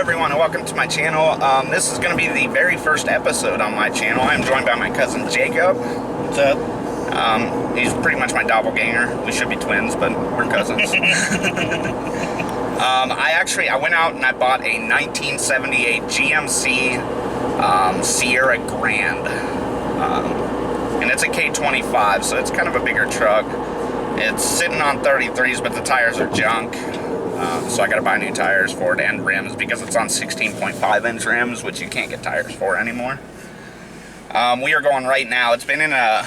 everyone, and welcome to my channel. This is going to be the very first episode on my channel. I'm joined by my cousin Jacob. What's up? He's pretty much my doppelganger. We should be twins, but we're cousins. I went out and I bought a 1978 GMC Sierra Grande. And it's a K25, so it's kind of a bigger truck. It's sitting on 33s, but the tires are junk. So I gotta buy new tires for it and rims because it's on 16.5 inch rims, which you can't get tires for anymore. We are going right now. It's been in a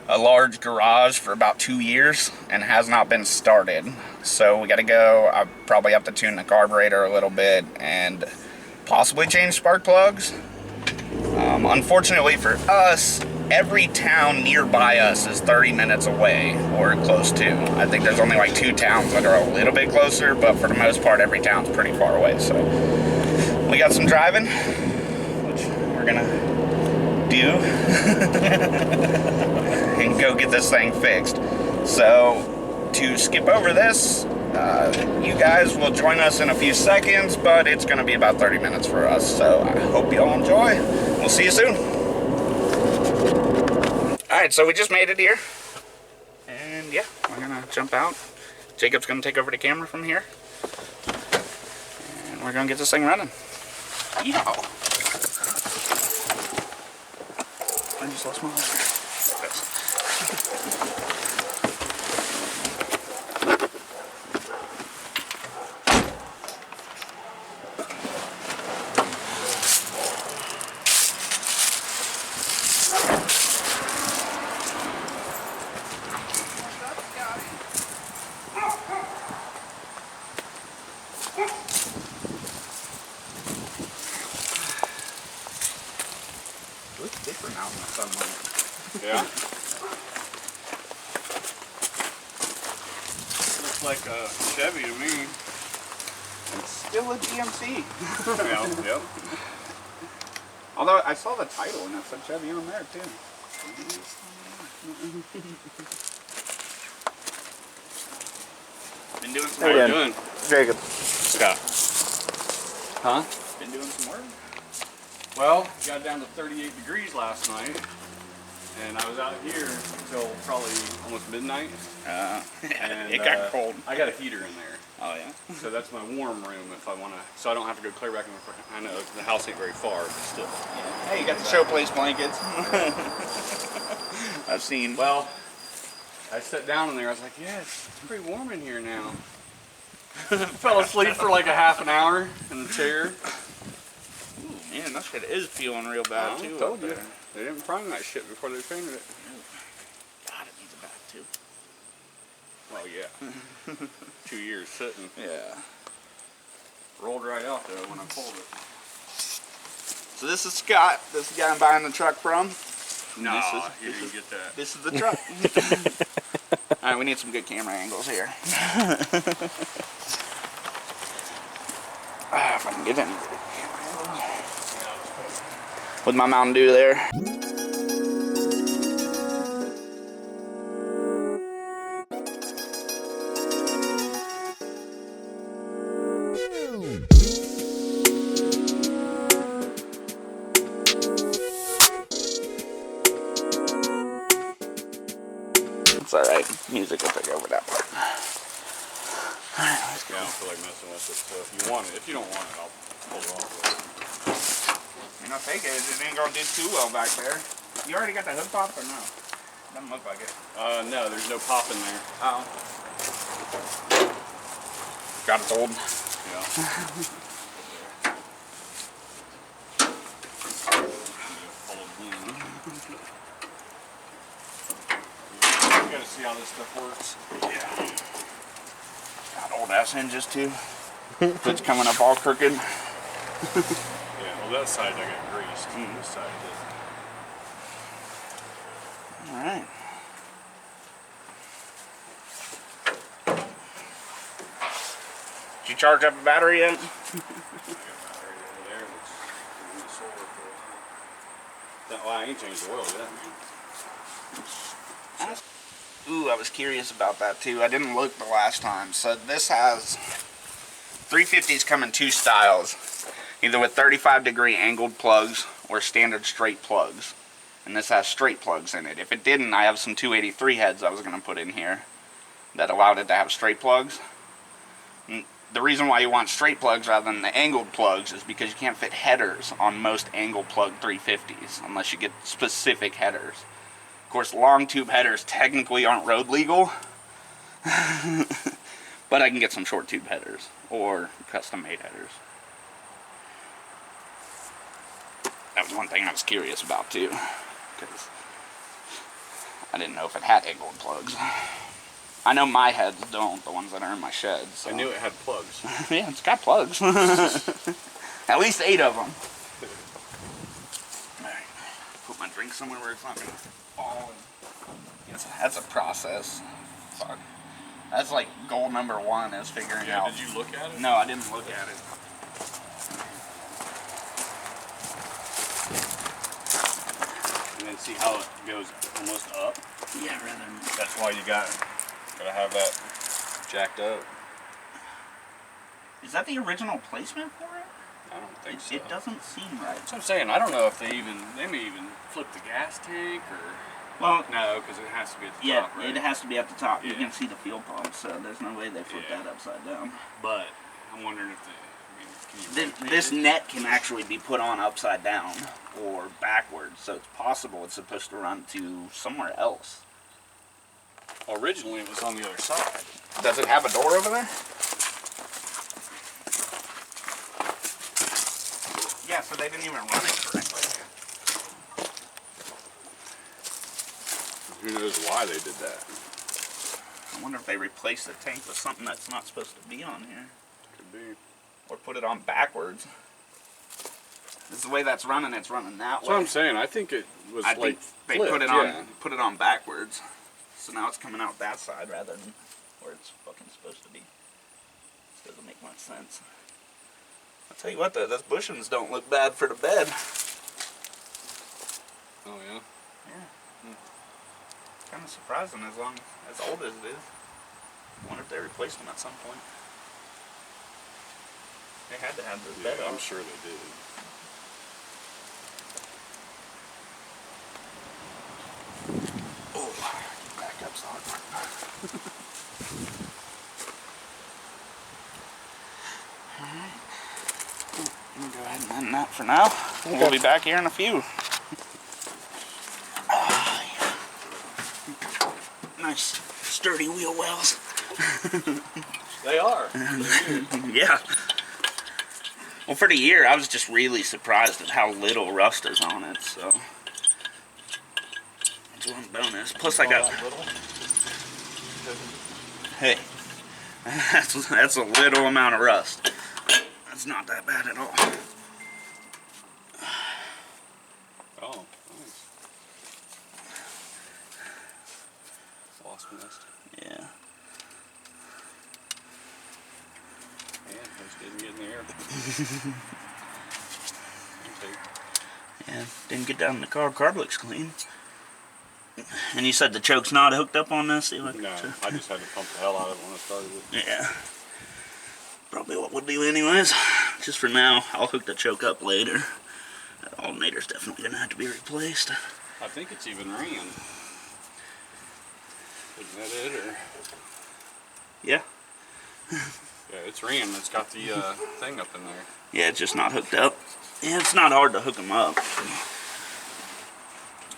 large garage for about 2 years and has not been started. So we gotta go. I probably have to tune the carburetor a little bit and possibly change spark plugs. Unfortunately for us, every town nearby us is 30 minutes away or close to. I think there's only like 2 towns that are a little bit closer, but for the most part, every town's pretty far away. So we got some driving, which we're gonna do and go get this thing fixed. So to skip over this, you guys will join us in a few seconds, but it's gonna be about 30 minutes for us. So I hope you all enjoy. We'll see you soon. Alright, so we just made it here, and yeah, we're gonna jump out. Jacob's gonna take over the camera from here, and we're gonna get this thing running. Yeehaw! I just lost my water. It looks different out in the sunlight. Yeah. Looks like a Chevy to me. It's still a GMC. Yeah, yep. Although I saw the title and it said Chevy on there too. Been doing some How you work. doing? Jacob. Scott. Huh? Been doing some work. Well, got down to 38 degrees last night, and I was out here until probably almost midnight. And it got cold. I got a heater in there. Oh yeah. So that's my warm room if I want to, so I don't have to go clear back in the front. I know the house ain't very far, but still. Hey, you got the showplace blankets. I've seen. Well, I sat down in there, I was like, yeah, it's pretty warm in here now. Fell asleep for like a half an hour in the chair. Ooh, man, that shit is feeling real bad too. Told you. They didn't prime that shit before they painted it. God, it needs a bath too. Well, yeah. 2 years sitting. Yeah. Rolled right out though when I pulled it. So this is Scott. This is the guy I'm buying the truck from. No, you didn't get that. This is the truck. Alright, we need some good camera angles here. If I can get any good camera angles. With my Mountain Dew there. It's alright. Music will take over that part. Alright, let's go. I don't feel like messing with it, so if you want it, if you don't want it, I'll pull it off. You know, take it. It ain't gonna do too well back there. You already got the hood pop or no? Doesn't look like it. No, there's no pop in there. Oh. God, it's old. Yeah. You gotta see how this stuff works. Yeah. God, old ass hinges too. It's coming up all crooked. Yeah, well that side I got greased. This side didn't. Alright. Did you charge up a battery yet? I got battery over there that's in the solar field. Well, I ain't changed the oil yet, man. Ooh, I was curious about that too. I didn't look the last time. So this has 350s come in two styles, either with 35-degree angled plugs or standard straight plugs. And this has straight plugs in it. If it didn't, I have some 283 heads I was going to put in here that allowed it to have straight plugs. And the reason why you want straight plugs rather than the angled plugs is because you can't fit headers on most angled plug 350s unless you get specific headers. Of course, long tube headers technically aren't road legal, but I can get some short tube headers or custom made headers. That was one thing I was curious about too, because I didn't know if it had angled plugs. I know my heads don't, the ones that are in my sheds. So. I knew it had plugs. Yeah, it's got plugs. At least 8 of them. Alright, put my drink somewhere where it's not going to fall. That's a process. Fuck. That's like goal number 1 is figuring out. Did you look at it? No, I didn't look at it. And then see how it goes almost up. Yeah, rather than... That's why you gotta have that jacked up. Is that the original placement for it? I don't think so. It doesn't seem right. That's what I'm saying. I don't know if they may even flip the gas tank or... Well, no, because it has to be at the yeah, top, right? it has to be at the top. Yeah. You can see the fuel pump, so there's no way they flip that upside down. But I'm wondering if This net can actually be put on upside down or backwards, so it's possible it's supposed to run to somewhere else. Originally it was on the other side. Does it have a door over there? Yeah, so they didn't even run it correctly. Who knows why they did that? I wonder if they replaced the tank with something that's not supposed to be on here. Could be. Or put it on backwards. This is the way that's running, it's running that way. That's what I'm saying. I think it was I like think they flipped, put it on backwards. So now it's coming out that side rather than where it's fucking supposed to be. This doesn't make much sense. I'll tell you what though, those bushings don't look bad for the bed. Oh yeah? Yeah. Kind of surprising as old as it is. I wonder if they replaced them at some point. They had to have this bed I'm on. sure they did. Oh, back up's hard. Alright. I'm going to go ahead and end that for now. Okay. We'll be back here in a few. Nice, sturdy wheel wells. They are. Yeah. Well, for the year, I was just really surprised at how little rust is on it, so. That's one bonus. Plus, I got. Hey, that's a little amount of rust. That's not that bad at all. Oh, nice. Wasp nest. Yeah. Yeah, just didn't get in the air. Yeah, didn't get down in the car. Carb looks clean. And you said the choke's not hooked up on this? No, I just had to pump the hell out of it when I started it. Yeah. Probably what we'll do anyways. Just for now, I'll hook the choke up later. That alternator's definitely going to have to be replaced. I think it's even ran. Isn't that it, or? Yeah. Yeah, it's ran. It's got the thing up in there. Yeah, it's just not hooked up. Yeah, it's not hard to hook them up.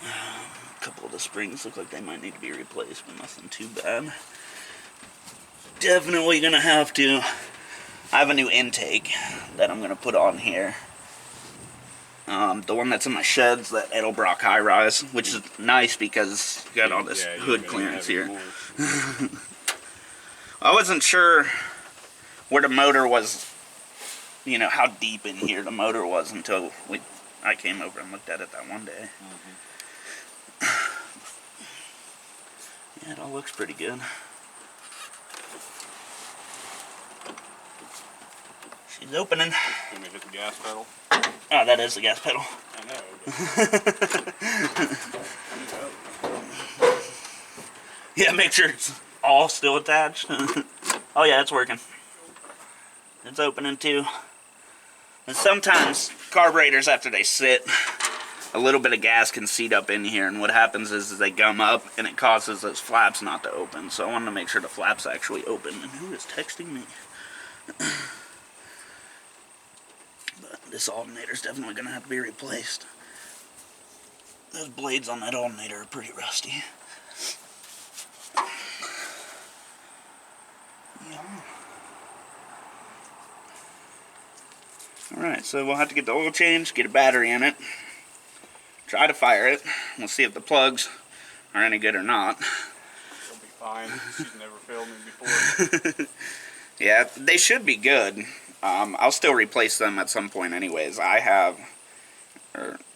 A couple of the springs look like they might need to be replaced, but nothing too bad. Definitely gonna have to. I have a new intake that I'm gonna put on here. The one that's in my shed's that Edelbrock high rise, which is nice because you got all this hood clearance here. I wasn't sure where the motor was, you know, how deep in here the motor was until I came over and looked at it that one day. Yeah, it all looks pretty good. She's opening. Can we hit the gas pedal? Oh, that is the gas pedal. I know. Yeah, make sure it's all still attached. Oh yeah, it's working. it's opening too. And sometimes carburetors, after they sit, a little bit of gas can seat up in here, and what happens is they gum up and it causes those flaps not to open. So I wanted to make sure the flaps actually open. And who is texting me? But this alternator's definitely going to have to be replaced. Those blades on that alternator are pretty rusty. Alright, so we'll have to get the oil changed, get a battery in it, try to fire it. We'll see if the plugs are any good or not. She'll be fine. She's never failed me before. Yeah, they should be good. I'll still replace them at some point anyways. I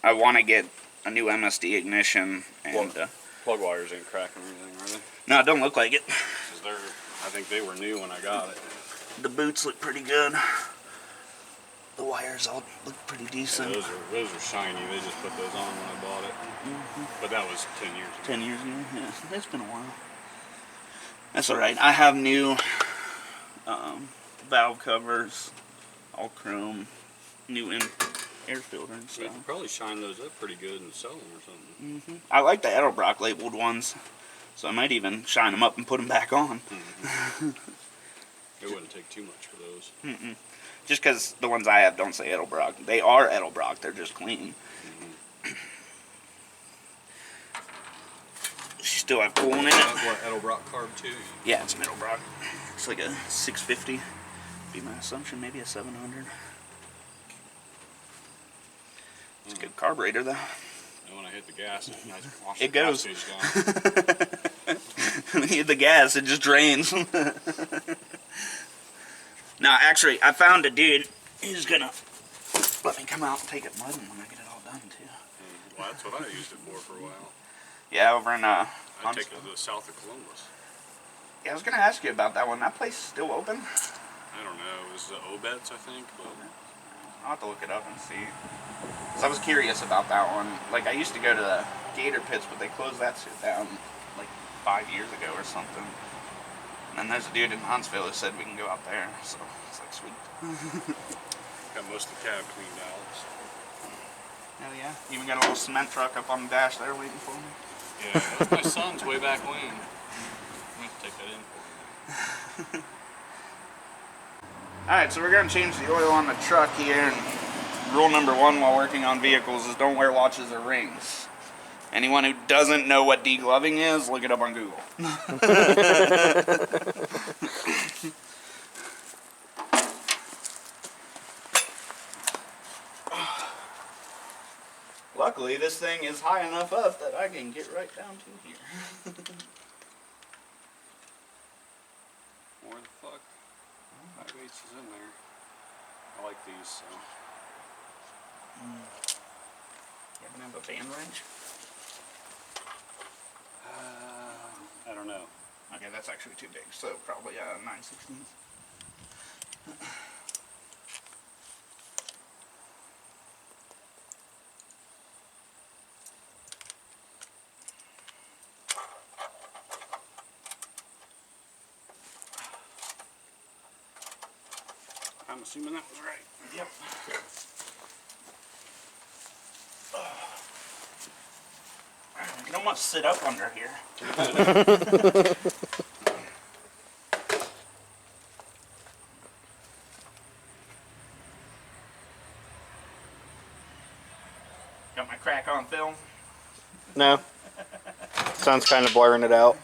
want to get a new MSD ignition. And plug wires ain't cracking or anything, are they? No, it don't look like it. 'Cause I think they were new when I got it. The boots look pretty good. The wires all look pretty decent. Yeah, those are shiny. They just put those on when I bought it. But that was 10 years ago. 10 years ago? Yeah, it's been a while. That's alright. I have new valve covers, all chrome, new air filter and You stuff. could probably shine those up pretty good and sell them or something. I like the Edelbrock labeled ones, so I might even shine them up and put them back on. It wouldn't take too much for those. Just because the ones I have don't say Edelbrock. They are Edelbrock, they're just clean. You still have coolant in it. What, Edelbrock carb too? Yeah, it's Edelbrock. It's like a 650, be my assumption, maybe a 700. It's a good carburetor though. And when I hit the gas, It goes. When you hit the gas, it just drains. Now, actually, I found a dude who's gonna let me come out and take it mudding when I get it all done too. Well, that's what I used it for a while. Yeah, over in I take it to the south of Columbus. Yeah, I was gonna ask you about that one. That place still open? I don't know. It was the Obets, I think. But I'll have to look it up and see. So I was curious about that one. Like, I used to go to the Gator Pits, but they closed that shit down like 5 years ago or something. And then there's a dude in Huntsville who said we can go out there, so it's like sweet. got most of the cab cleaned out. So. Hell yeah. Even got a little cement truck up on the dash there waiting for me. Yeah, that was my son's way back when. I'm gonna take that in for him. Alright, so we're going to change the oil on the truck here. And rule number 1 while working on vehicles is don't wear watches or rings. Anyone who doesn't know what degloving is, look it up on Google. Luckily, this thing is high enough up that I can get right down to here. Where the fuck? My weights is in there. I like these, so. You happen to have a band wrench? I don't know. Okay, that's actually too big, so probably 9/16. I'm assuming that was right. Yep. You can almost sit up under here. Got my crack on film? No. Sun's kind of blurring it out.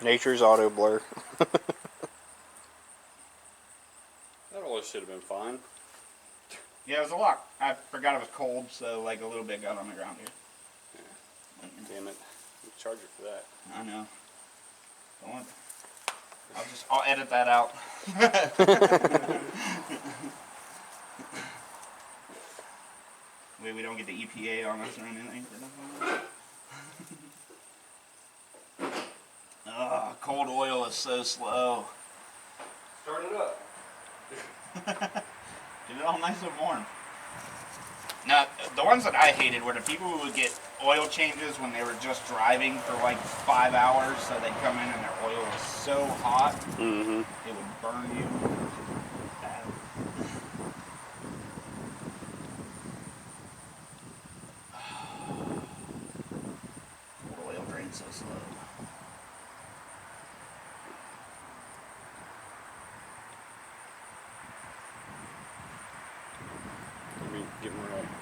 Nature's auto blur. That all should have been fine. Yeah, it was a lot. I forgot it was cold, so like a little bit got on the ground here. Yeah. Damn it. We charge it for that. I know. Don't. I'll edit that out. We don't get the EPA on us or anything. Ugh, cold oil is so slow. Start it up. Get it all nice and warm. Now, the ones that I hated were the people who would get oil changes when they were just driving for like 5 hours, so they'd come in and their oil was so hot, it would burn you. Bad. Oil drains so slow.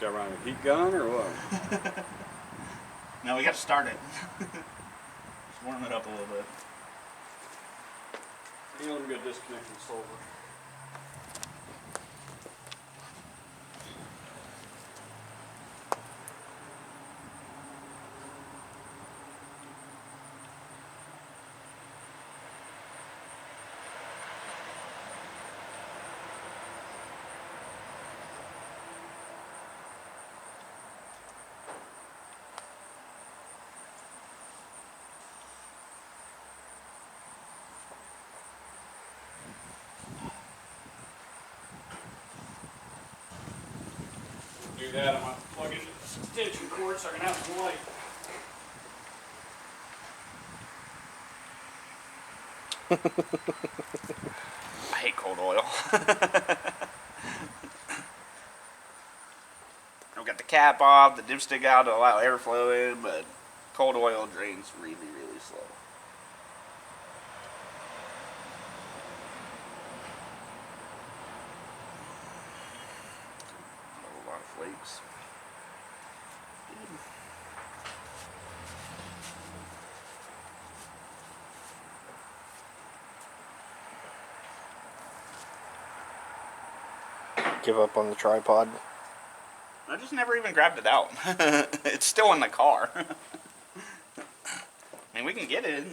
Got around a heat gun or what? No, we got to start it. Just warm it up a little bit. Hang on, let me go disconnect the solver. Do that, I'm going to plug in the extension cord so I can have some light. I hate cold oil. I've got the cap off, the dipstick out to allow airflow in, but cold oil drains really, really slow. A lot of flakes. Give up on the tripod. I just never even grabbed it out. It's still in the car. I mean, we can get it.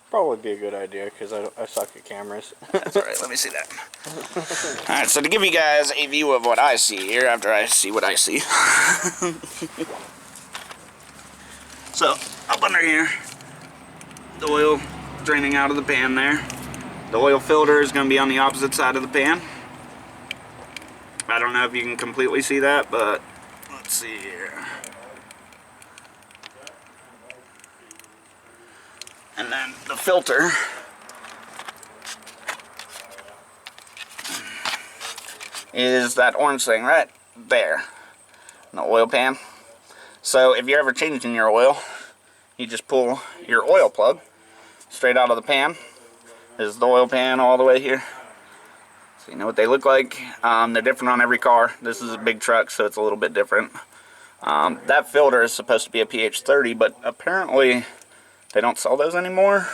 Probably be a good idea because I suck at cameras. That's alright, let me see that. Alright, so to give you guys a view of what I see here after I see what I see. So, up under here, the oil draining out of the pan there. The oil filter is going to be on the opposite side of the pan. I don't know if you can completely see that, but let's see here. And then the filter is that orange thing right there in the oil pan. So if you're ever changing your oil, you just pull your oil plug straight out of the pan. This is the oil pan all the way here. So you know what they look like. They're different on every car. This is a big truck, so it's a little bit different. That filter is supposed to be a pH 30, but apparently they don't sell those anymore.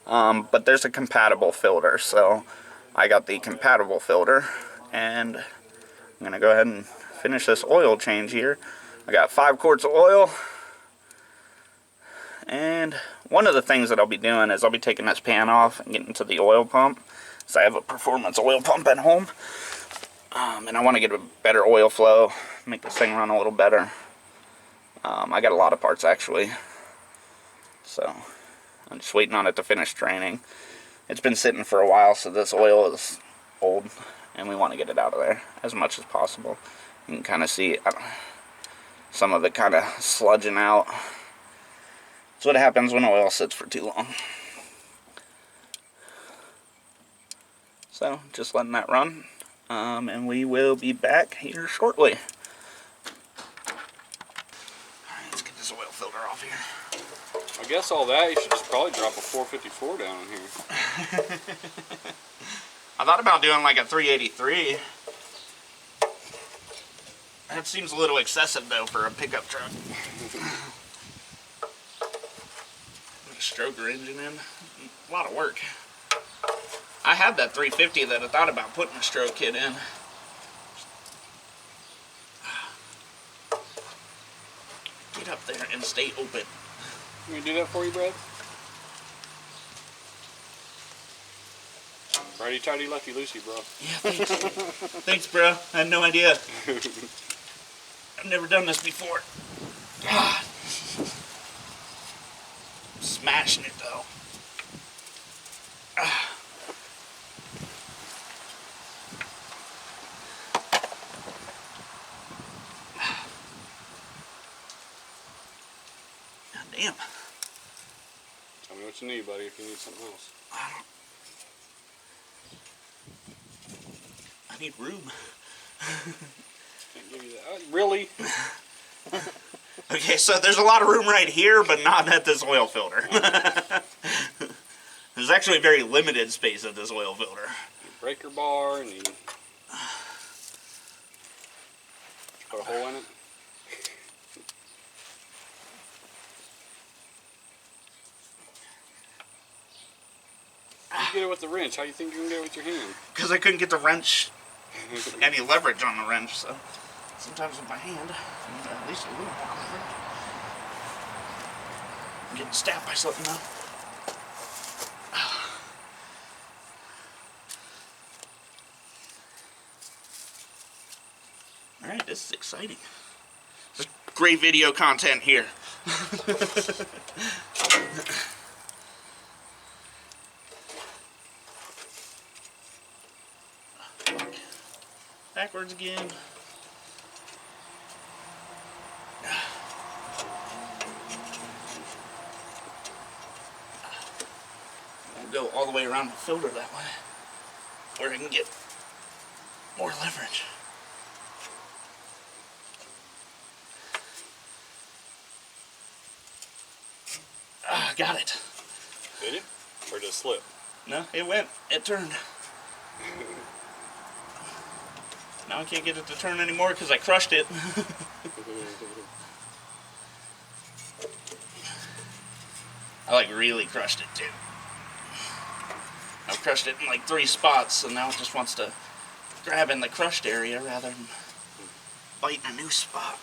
But there's a compatible filter, so I got the compatible filter, and I'm gonna go ahead and finish this oil change here. I got 5 quarts of oil, and one of the things that I'll be doing is I'll be taking this pan off and getting to the oil pump. So I have a performance oil pump at home, and I want to get a better oil flow, make this thing run a little better. I got a lot of parts actually, so I'm just waiting on it to finish draining. It's been sitting for a while, so this oil is old, and we want to get it out of there as much as possible. You can kind of see some of it kind of sludging out. That's what happens when oil sits for too long. So, just letting that run, and we will be back here shortly. Alright, let's get this oil filter off here. I guess all that, you should just probably drop a 454 down in here. I thought about doing like a 383. That seems a little excessive though for a pickup truck. Stroker engine in. A lot of work. I had that 350 that I thought about putting a stroke kit in. Get up there and stay open. Can we do that for you, Brad? Righty tighty, lefty loosey, bro. Yeah, thanks. Thanks, bro. I had no idea. I've never done this before. God. smashing it though. God damn. Tell me what you need, buddy, if you need something else. I need room. Can't give you that. Really? Okay, so there's a lot of room right here, but not at this oil filter. There's actually very limited space at this oil filter. Breaker bar, and you put a hole in it. You get it with the wrench. How do you think you can get it with your hand? Because I couldn't get the wrench, any leverage on the wrench, so sometimes with my hand, at least a little more leverage. I'm getting stabbed by something now. Alright, this is exciting. This is great video content here. Backwards again. I'll go all the way around the filter that way, where I can get more leverage. Got it. Did it? Or did it slip? No, it went. It turned. Now I can't get it to turn anymore because I crushed it. I like really crushed it too. I've crushed it in like 3 spots, so now it just wants to grab in the crushed area rather than bite in a new spot.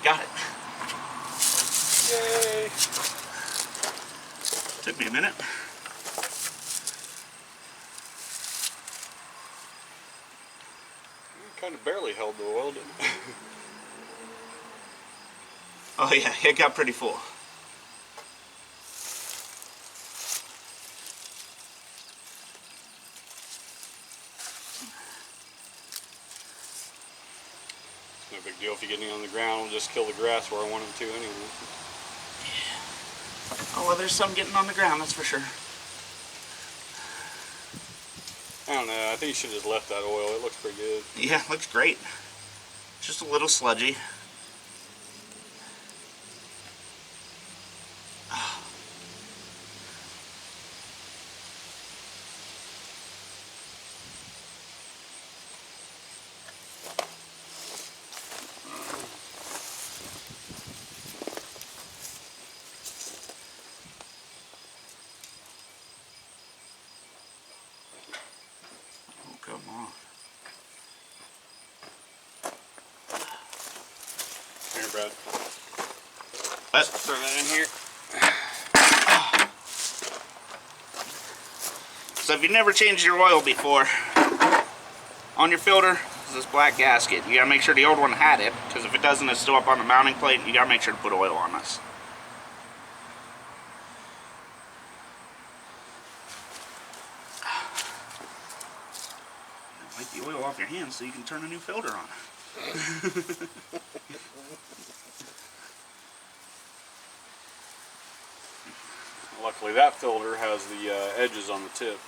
Got it. Yay! Took me a minute. Kind of barely held the oil, didn't it? Oh yeah, it got pretty full. No big deal if you get any on the ground. We'll just kill the grass where I want them to anyway. Oh well, there's some getting on the ground, that's for sure. I don't know. I think you should have just left that oil. It looks pretty good. Yeah, looks great. Just a little sludgy. Come on. Here, Brad. Let's Throw that in here. So if you've never changed your oil before, on your filter is this black gasket. You gotta make sure the old one had it, because if it doesn't, it's still up on the mounting plate. You gotta make sure to put oil on this. Wipe the oil off your hands so you can turn a new filter on. Luckily, that filter has the edges on the tip.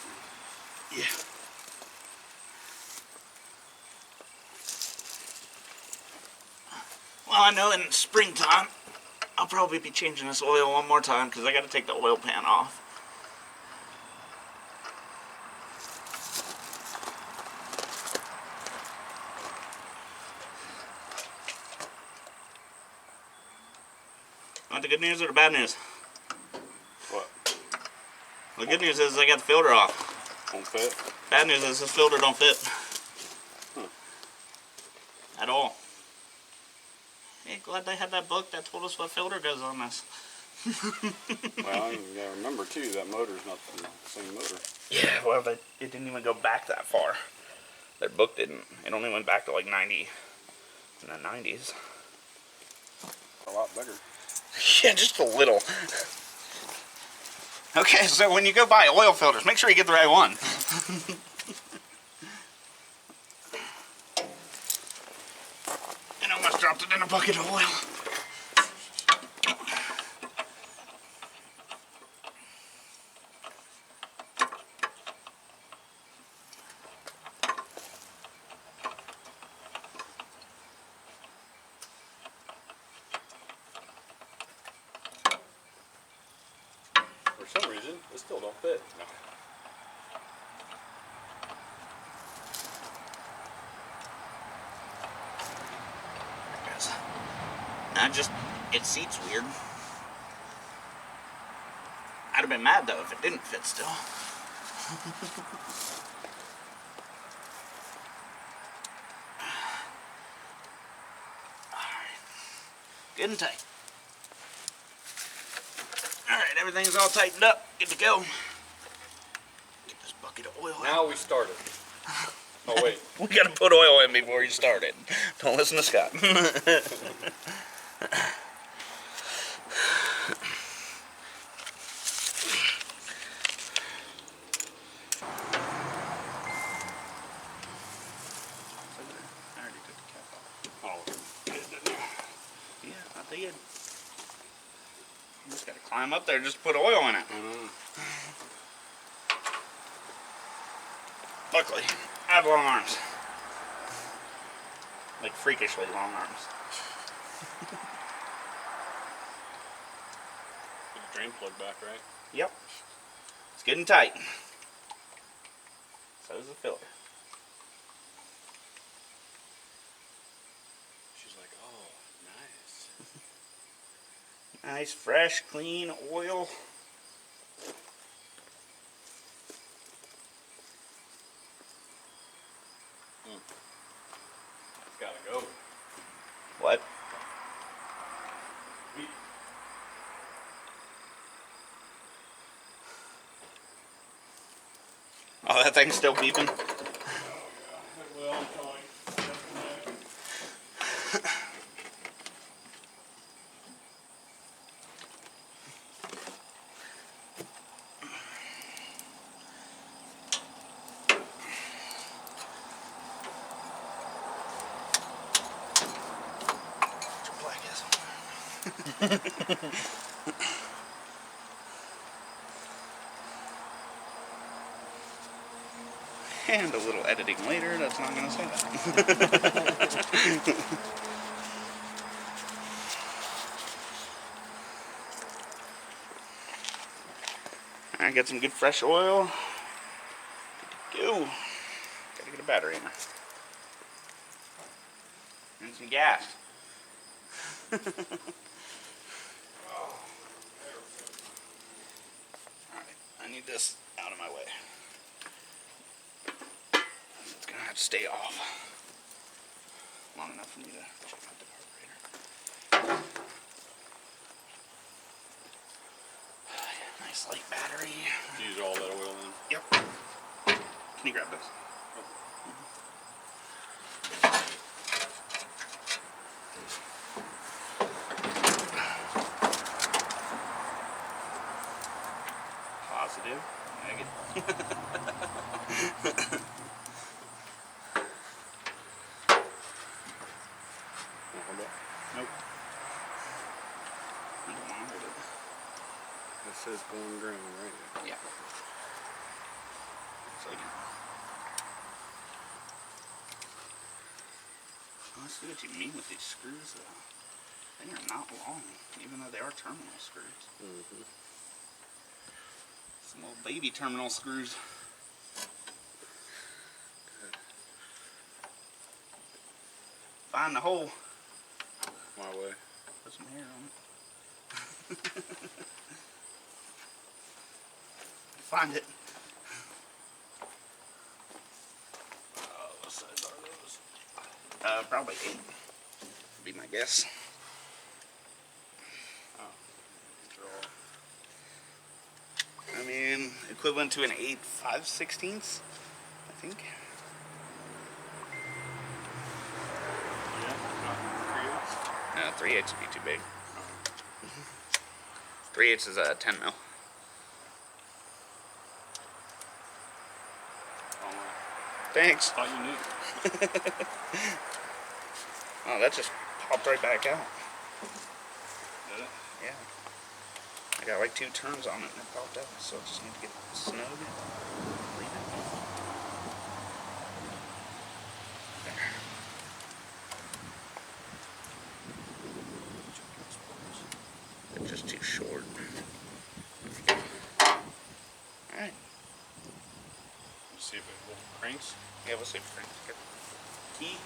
Yeah. Well, I know in springtime, I'll probably be changing this oil one more time because I got to take the oil pan off. Want the good news or the bad news? What? The good news is I got the filter off. Won't fit? Bad news is this filter don't fit. at all. Hey, glad they had that book that told us what filter goes on this. Well, you gotta remember too, that motor's not the same motor. Yeah, well, it didn't even go back that far. That book didn't. It only went back to like 90 in the 90s. A lot better. Yeah, just a little. Okay, so when you go buy oil filters, make sure you get the right one. And I almost dropped it in a bucket of oil. For some reason, it still don't fit. No. It seats weird. I'd have been mad though if it didn't fit still. Alright. Good and tight. Alright, everything's all tightened up. Good to go. Get this bucket of oil out. Now we started. Oh wait. We gotta put oil in before you start it. Don't listen to Scott. You just gotta climb up there just to put oil in it. Luckily, I have long arms. Like freakishly long arms. Put the drain plug back, right? Yep. It's getting tight. So is the filter. She's like, oh, nice. Nice, fresh, clean oil. It's gotta go. What? Oh, that thing's still beeping? Well, I'm trying. And a little editing later, that's not going to say that. I got some good fresh oil. Good to go. Gotta get a battery in there. And some gas. Alright, I need this out of my way. It's gonna have to stay off long enough for me to check out the carburetor. Nice light battery. Use all that oil in. Yep. Can you grab this? Positive. Negative. Nope. I don't want to hold it. It says going ground, right? Yeah. So I see what you mean with these screws though. They are not long, even though they are terminal screws. Mm-hmm. Some little baby terminal screws. Good. Find the hole. My way. Put some hair on it. Find it. What size are those? Probably 8. Would be my guess. Oh. I mean, equivalent to an 8 5/16, I think. Yeah, No, 3/8 would be too big. 3/8 is a 10 mil. Thanks. Thought you knew. Oh, that just popped right back out. Did it? Yeah. I got like 2 turns on it and it popped out, so I just need to get it snug. Leave it. There. They're just too short. Alright. Let's see if it will cranks. Yeah, we'll see if it cranks. Good. Key?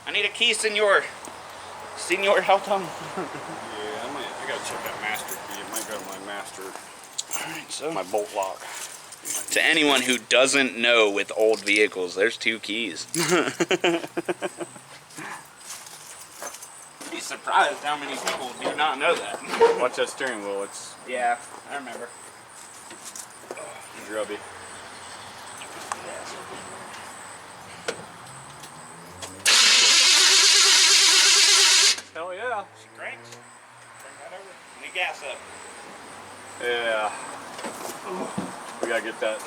I need a key, senor. Senor, help him. Yeah, I gotta check that master key. It might go to my master. Alright, so. My bolt lock. To anyone who doesn't know with old vehicles, there's 2 keys. Be surprised how many people do not know that. Watch that steering wheel. It's Yeah, I remember. grubby. Hell yeah. She cranks. Crank that over. Need gas up. Yeah. We gotta get that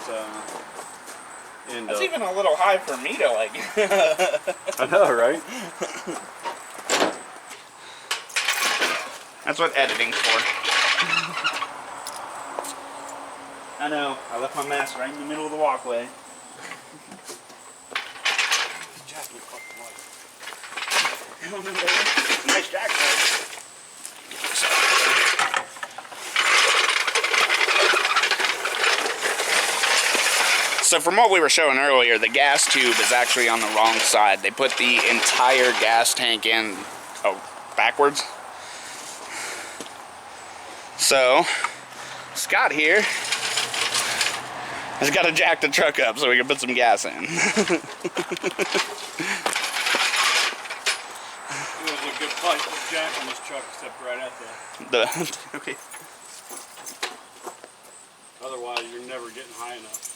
end That's up. even a little high for me to like. I know, right? That's what editing's for. I know. I left my mask right in the middle of the walkway. Jack looked fucking light. Nice jack, though. So from what we were showing earlier, the gas tube is actually on the wrong side. They put the entire gas tank in, backwards. So, Scott here has got to jack the truck up so we can put some gas in. It was a good fight with Jack on this truck, except right at Okay. Otherwise, you're never getting high enough.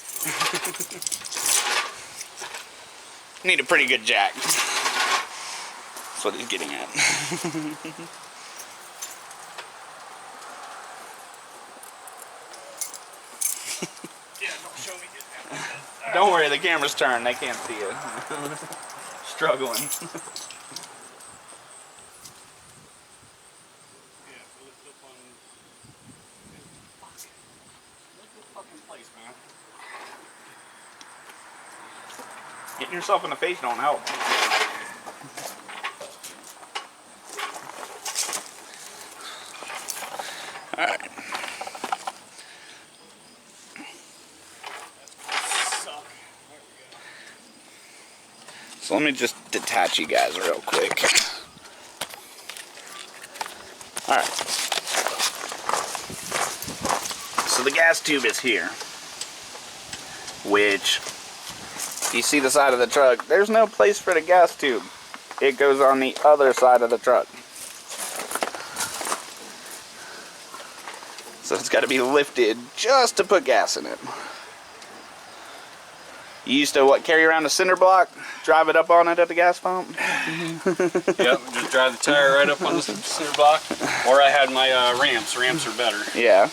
Need a pretty good jack. That's what he's getting at. Yeah, don't show me getting that. Don't worry, the camera's turned. They can't see you. Struggling. Yeah, so let's flip on. Look at the fucking place, man. Getting yourself in the face don't help. Alright. Suck. So let me just detach you guys real quick. Alright. So the gas tube is here. Which, you see the side of the truck, there's no place for the gas tube. It goes on the other side of the truck. So it's got to be lifted just to put gas in it. You used to, what, carry around a cinder block, drive it up on it at the gas pump? Yep, just drive the tire right up on the center block. Or I had my ramps. Ramps are better. Yeah.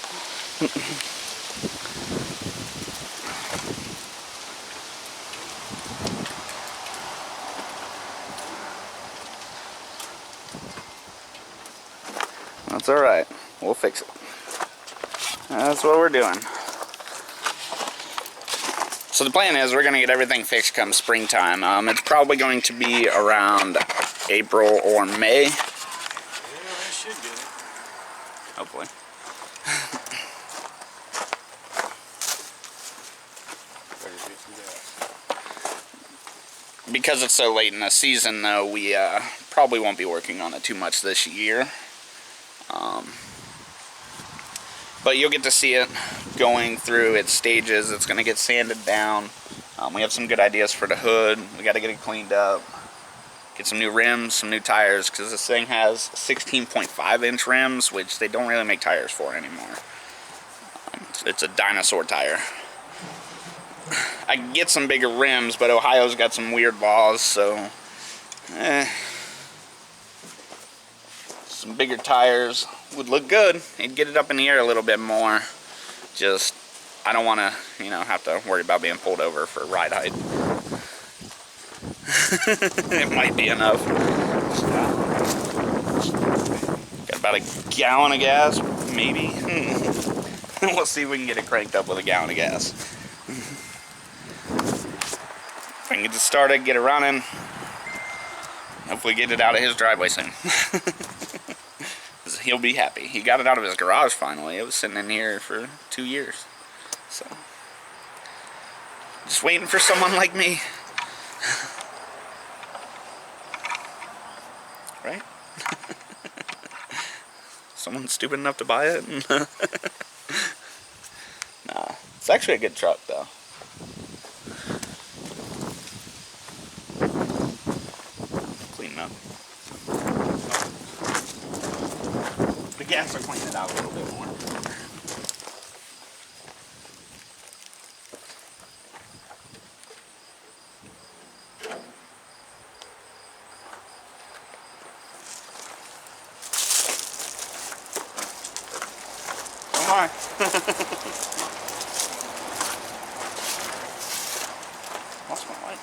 That's alright. We'll fix it. That's what we're doing. So the plan is we're going to get everything fixed come springtime. It's probably going to be around April or May. Yeah, I should get it. Hopefully. Better get some gas. Because it's so late in the season, though, we probably won't be working on it too much this year. But you'll get to see it going through its stages. It's going to get sanded down. We have some good ideas for the hood. We got to get it cleaned up. get some new rims, some new tires, because this thing has 16.5-inch rims, which they don't really make tires for anymore. It's a dinosaur tire. I can get some bigger rims, but Ohio's got some weird laws, so some bigger tires would look good. It'd get it up in the air a little bit more. Just, I don't want to, you know, have to worry about being pulled over for ride height. It might be enough. Got about a gallon of gas, maybe. We'll see if we can get it cranked up with a gallon of gas. If I can get it started, get it running, hopefully get it out of his driveway soon. He'll be happy. He got it out of his garage finally. It was sitting in here for 2 years. So, just waiting for someone like me. Right? Someone stupid enough to buy it? Nah, it's actually a good truck though. Clean up. The gas will clean it out a little bit more. Oh my. Lost my light.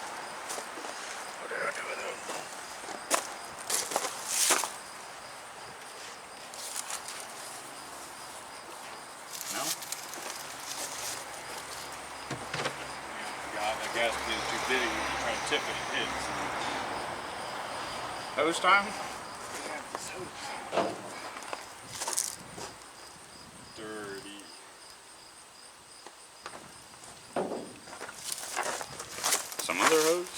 What did I do with it? No? God, that gas is too big. You try to tip it, it hits. Hose time? Dirty. Some other hose?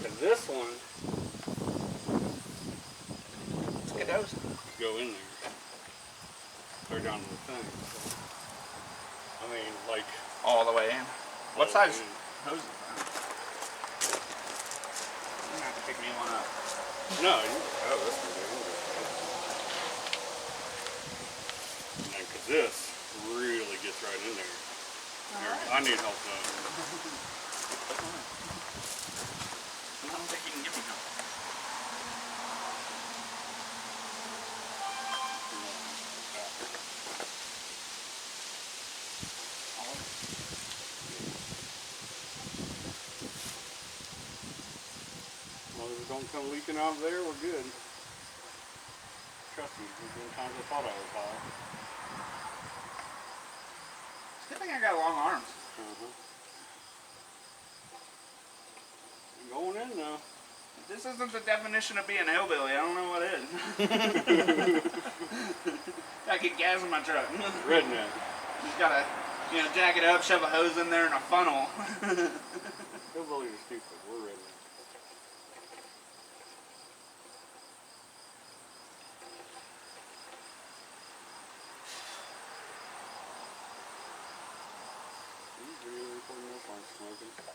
Cause this one Let's get those. go in there. They're down to the thing. So, I mean, like All the way in. What all size in. hose is that? You're gonna have to pick me one up. No, you, oh, this one. And cause this really gets right in there. Here, I need help though. I don't think you can give me help. As long as it don't come leaking out of there, we're good. Trust me, there's been times I thought I was high. Good thing I got long arms. Going in now. If this isn't the definition of being a hillbilly, I don't know what is. I get gas in my truck. Redneck. Just gotta, you know, jack it up, shove a hose in there and a funnel. Hillbillies are stupid. We're redneck.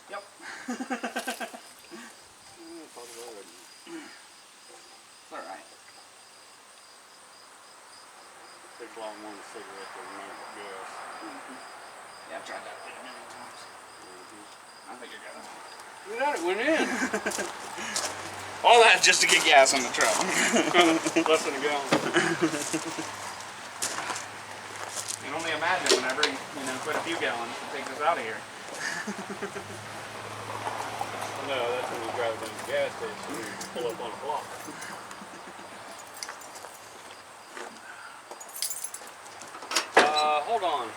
Yep. It's alright. Takes a lot more than a cigarette to remember gas. Yeah, I've tried that thing a million times. I think you're good. Look at it, went in. All that just to get gas on the truck. Less than a gallon. You can only imagine whenever you know, quite a few gallons to take this out of here. No, that's when you drive down the gas station and pull up on a block. Hold on.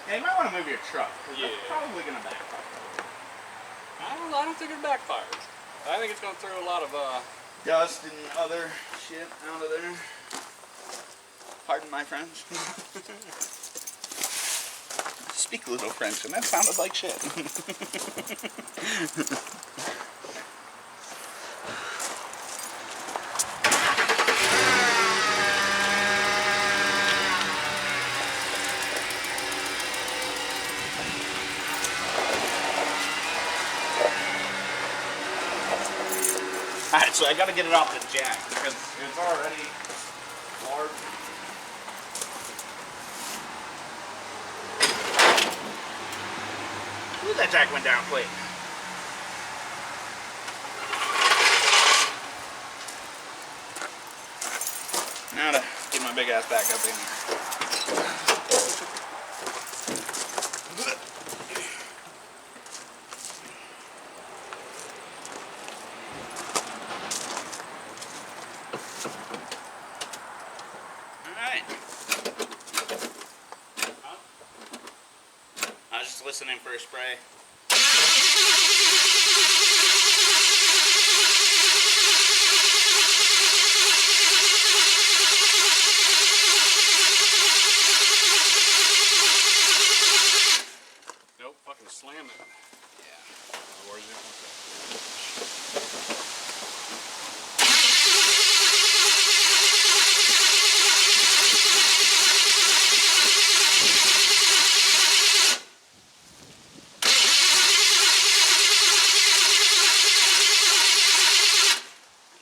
Yeah, you might want to move your truck. Yeah. That's probably going to backfire. I don't think it backfires. I think it's going to throw a lot of, Dust and other shit out of there. Pardon my French. Speak a little French, and that sounded like shit. Alright, so I gotta get it off the jack because it's already large. Ooh, that jack went down quick. Now to get my big ass back up in here. Alright. I was just listening for a spray. Nope, fucking slam it. Yeah. Where's it?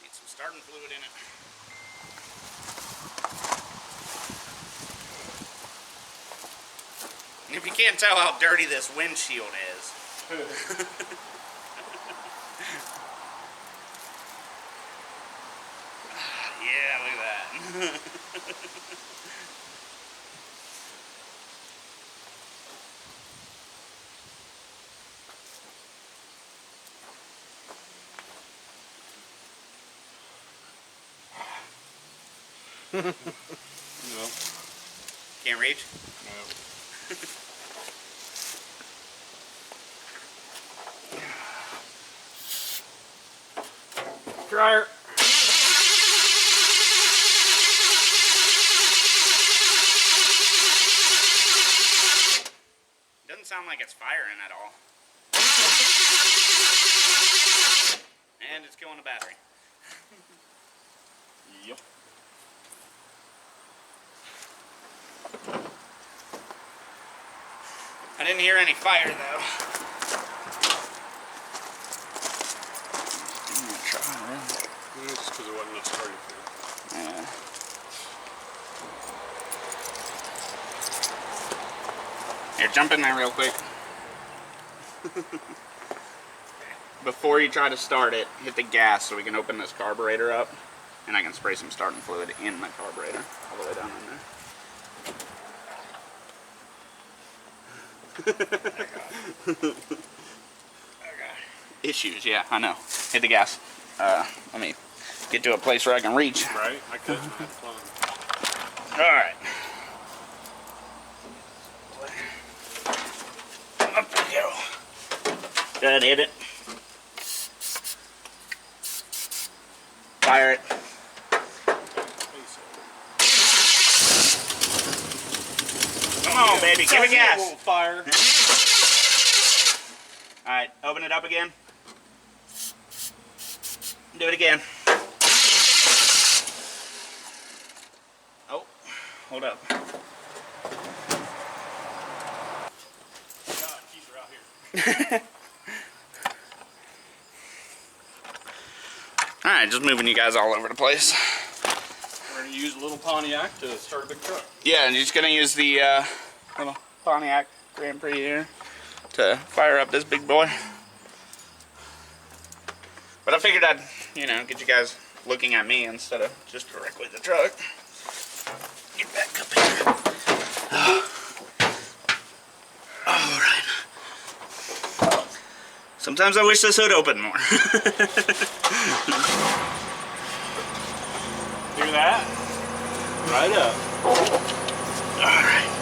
Need some starting fluid in it. And if you can't tell how dirty this windshield is. Yeah, look at that. No. Can't reach? No. Dryer. Doesn't sound like it's firing at all. And it's killing the battery. Yep. I didn't hear any fire though. It's because it wasn't enough starting fluid. Yeah. Here, jump in there real quick. Before you try to start it, hit the gas so we can open this carburetor up, and I can spray some starting fluid in the carburetor all the way down in there. Issues, yeah, I know. Hit the gas. Let me get to a place where I can reach. Right? I couldn't. I had fun. All right. Up we go. Good, hit it. Fire it. Come on, baby, give it gas. Fire. All right, open it up again. Do it again. Oh, hold up. God, keys are out here. All right, just moving you guys all over the place. We're going to use a little Pontiac to start a big truck. Yeah, and you're just gonna use the little Pontiac Grand Prix here to fire up this big boy. But I figured I'd, you know, get you guys looking at me instead of just directly the truck. Get back up here. All right. Sometimes I wish this hood opened more. Hear that? Right up. Alright.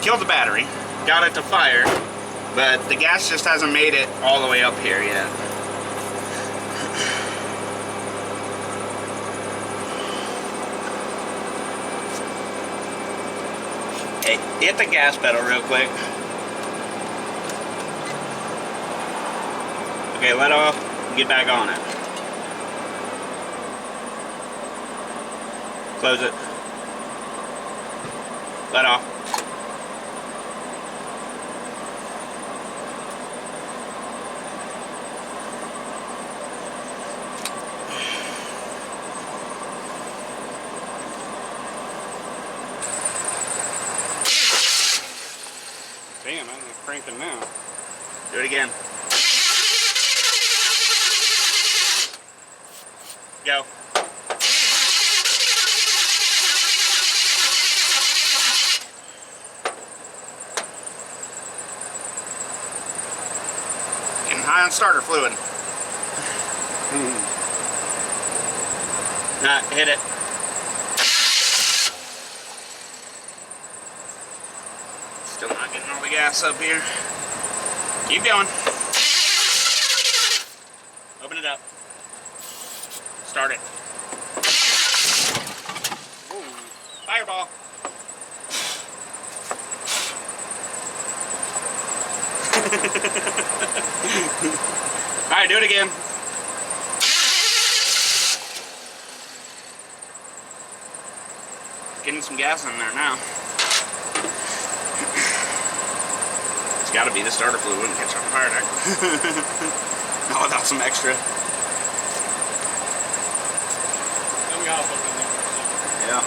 Killed the battery. Got it to fire. But the gas just hasn't made it all the way up here yet. Hey, hit the gas pedal real quick. Okay, let off. Get back on it. Close it. Let off. now. Do it again. Go. Getting high on starter fluid. Nah, hit it. Still not getting all the gas up here. Keep going. Open it up. Start it. Ooh. Fireball. Alright, do it again. Getting some gas in there now. It's gotta be the starter fluid. Wouldn't catch on fire there. Not without some extra. Let me hop up in there for a second. Yeah.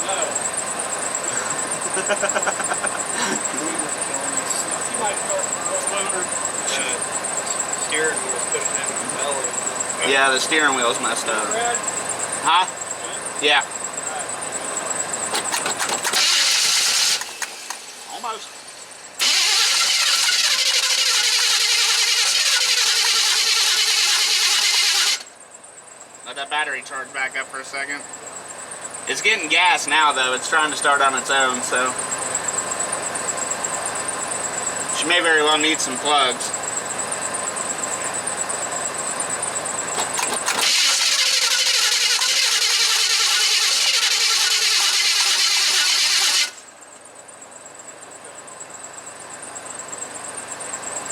No. You might start over. Steering wheel's putting in the belly. Yeah, the steering wheel's messed up. Brad? Huh? Yeah. Almost. Let that battery charge back up for a second. It's getting gas now though. It's trying to start on its own, so she may very well need some plugs.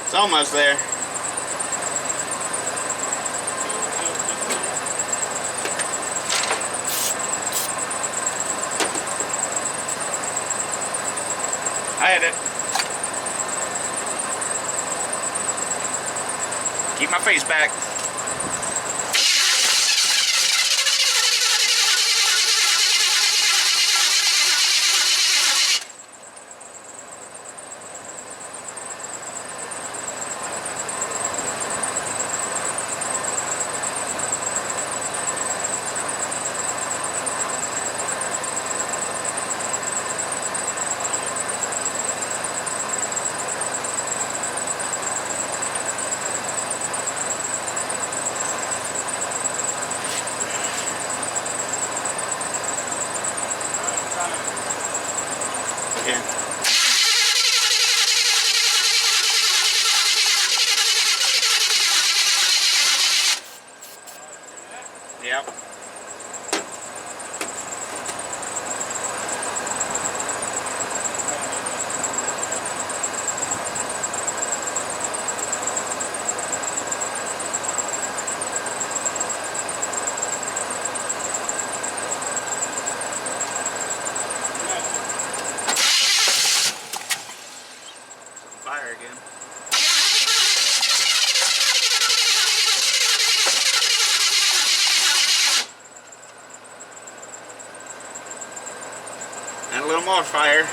It's almost there. I hit it. Keep my face back. Yeah. Yep. Fire again. And a little more fire.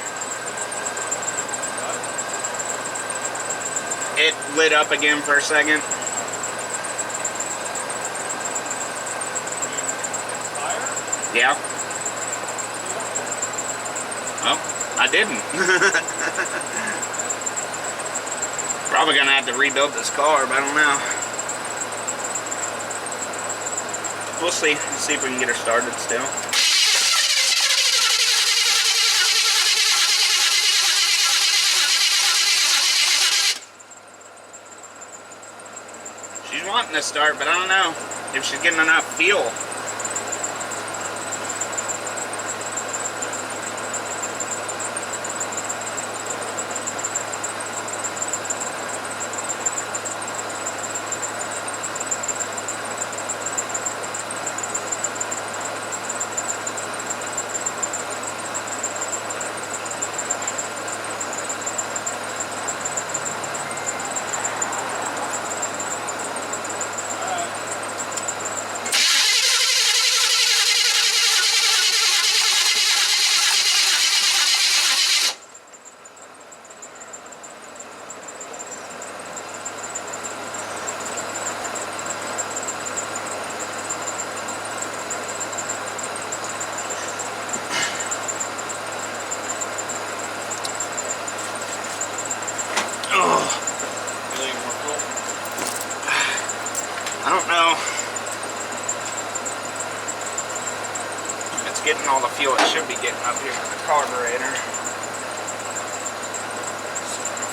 It lit up again for a second. Fire? Yeah. Well, I didn't. Probably gonna have to rebuild this car, but I don't know. We'll see. See if we can get her started still. She's wanting to start, but I don't know if she's getting enough fuel. don't know. It's getting all the fuel it should be getting up here in the carburetor.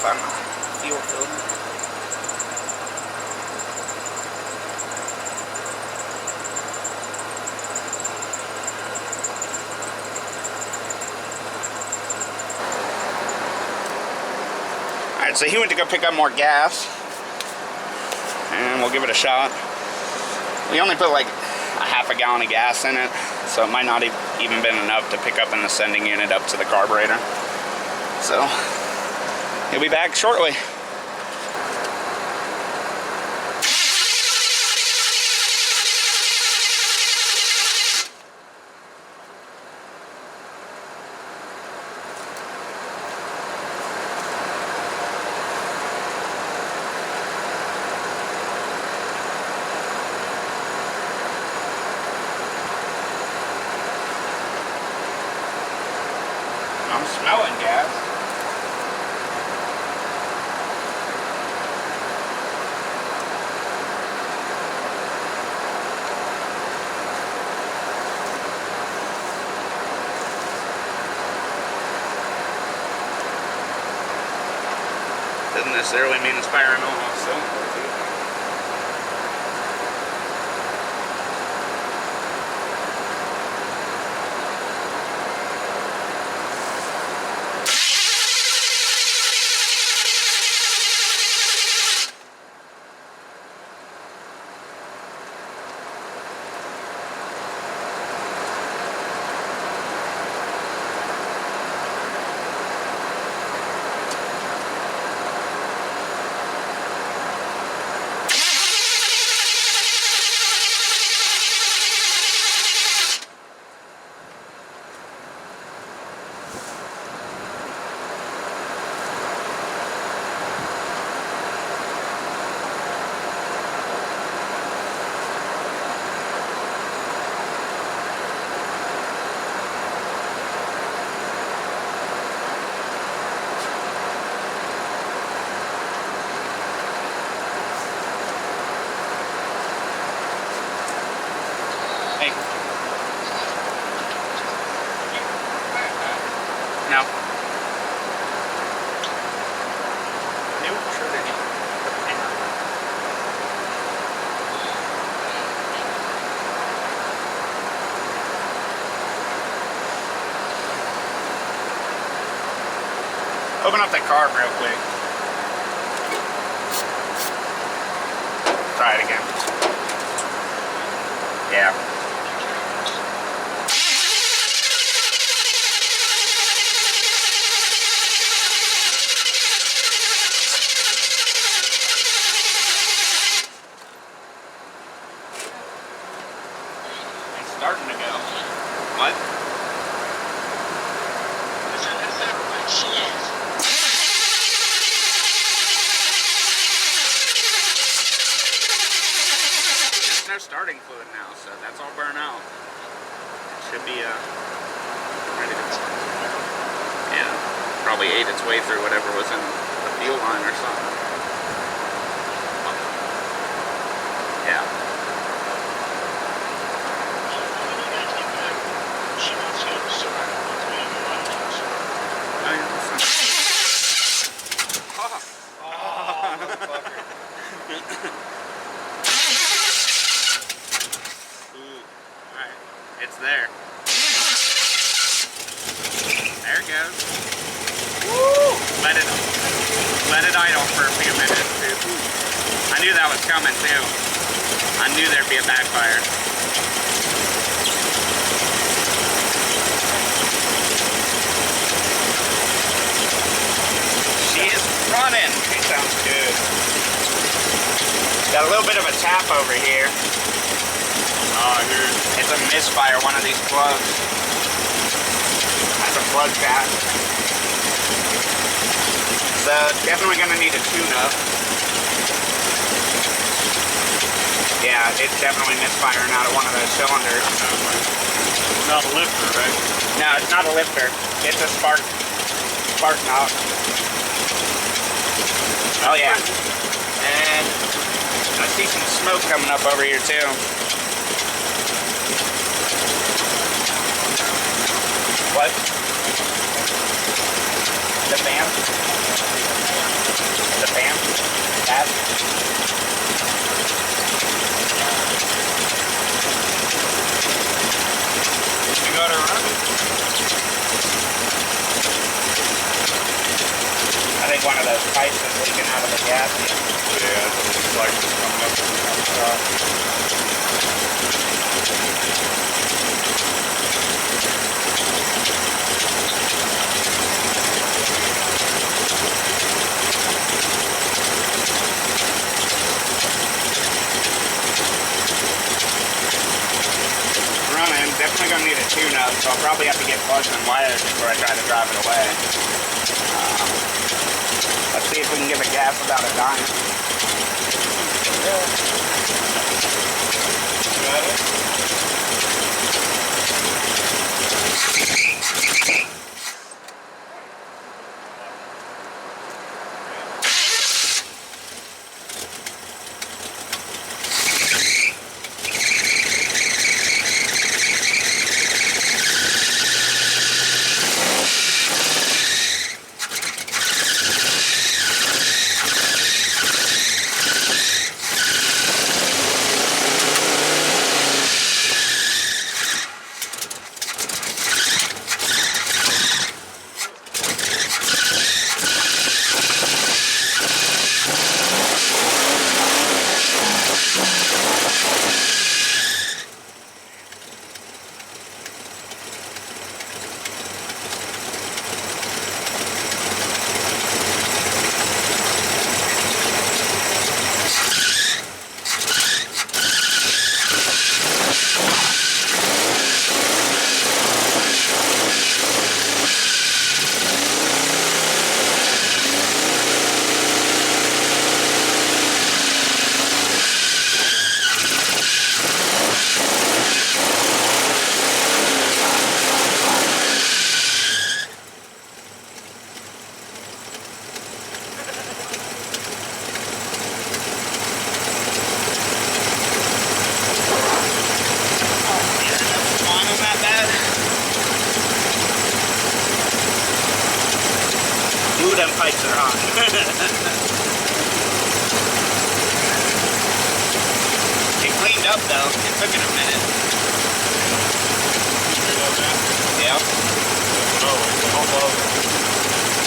Find my fuel filter. Alright, so he went to go pick up more gas. And we'll give it a shot. We only put like a half a gallon of gas in it, so it might not even been enough to pick up in the sending unit up to the carburetor. So, he'll be back shortly. I'm smelling gas. Doesn't necessarily mean it's firing on all cylinders either. No. Neutrality. Open up the carb real quick. Try it again. Yeah. Starting to go. What? There's no starting fluid now, so that's all burnt out. It should be ready to go. Yeah, probably ate its way through whatever was in the fuel line or something. Yeah. It's there. There it goes. Woo! Let it idle for a few minutes, too. I knew that was coming too. I knew there'd be a backfire. She is running. She sounds good. Got a little bit of a tap over here. It's a misfire, one of these plugs. That's a plug tap. So definitely gonna need a tune-up. Yeah, it's definitely misfiring out of one of those cylinders. Not a lifter, right? No, it's not a lifter. It's a spark knob. Oh yeah. And I see some smoke smoke coming up over here too. What? The fan? The fan? That? You got her running? I think one of those pipes is leaking out of the gas. Yeah, it's like coming up from the top. Running, definitely gonna need a tune-up, so I'll probably have to get plugs and wires before I try to drive it away. Let's see if we can give it gas without a dime. Got it? Ooh, them pipes are hot. It cleaned up though. It took it a minute. Yep.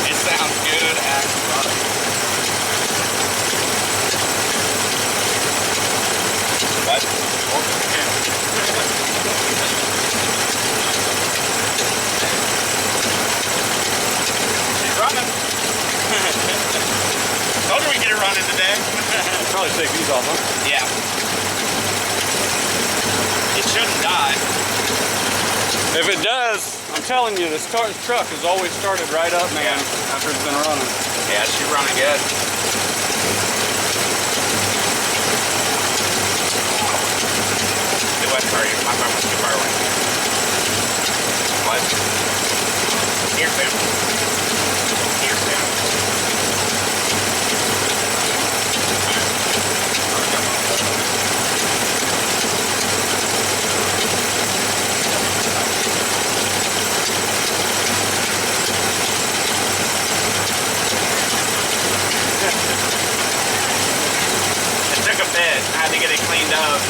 It sounds good as fuck. What? She's running. Told her we get her running today. Probably take these off, huh? Yeah. It shouldn't die. If it does, I'm telling you, this truck has always started right up, man, after it's been running. Yeah, she's running good. Too wet for you. My phone was too far away. What? Here, Sam. Here, Sam. It took a bit. I had to get it cleaned up.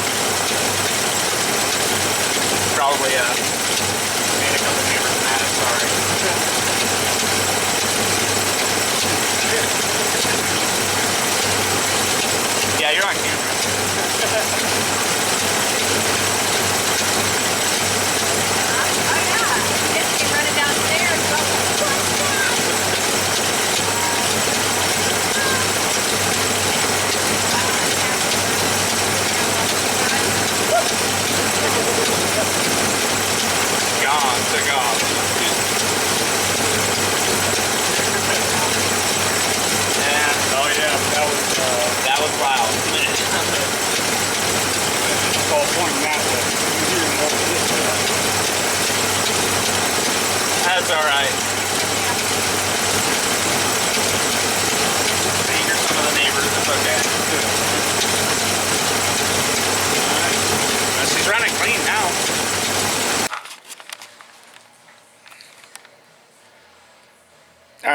Probably made a couple neighbors mad. Sorry. Yeah, you're on camera. Running downstairs. Gone, took off. Yeah. Oh yeah, That was loud. it's all pointing that way. You're hearing more of this way. That's alright. I hear some of the neighbors, it's okay.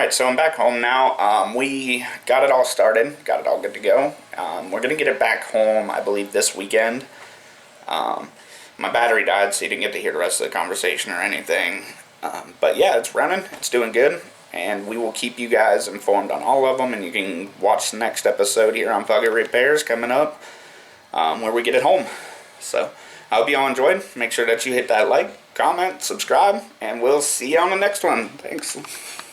Alright, so I'm back home now. We got it all started, got it all good to go. We're going to get it back home, I believe, this weekend. My battery died, so you didn't get to hear the rest of the conversation or anything. But yeah, it's running, it's doing good, and we will keep you guys informed on all of them, and you can watch the next episode here on Fuggett Repairs coming up, where we get it home. So, I hope you all enjoyed. Make sure that you hit that like, comment, subscribe, and we'll see you on the next one. Thanks.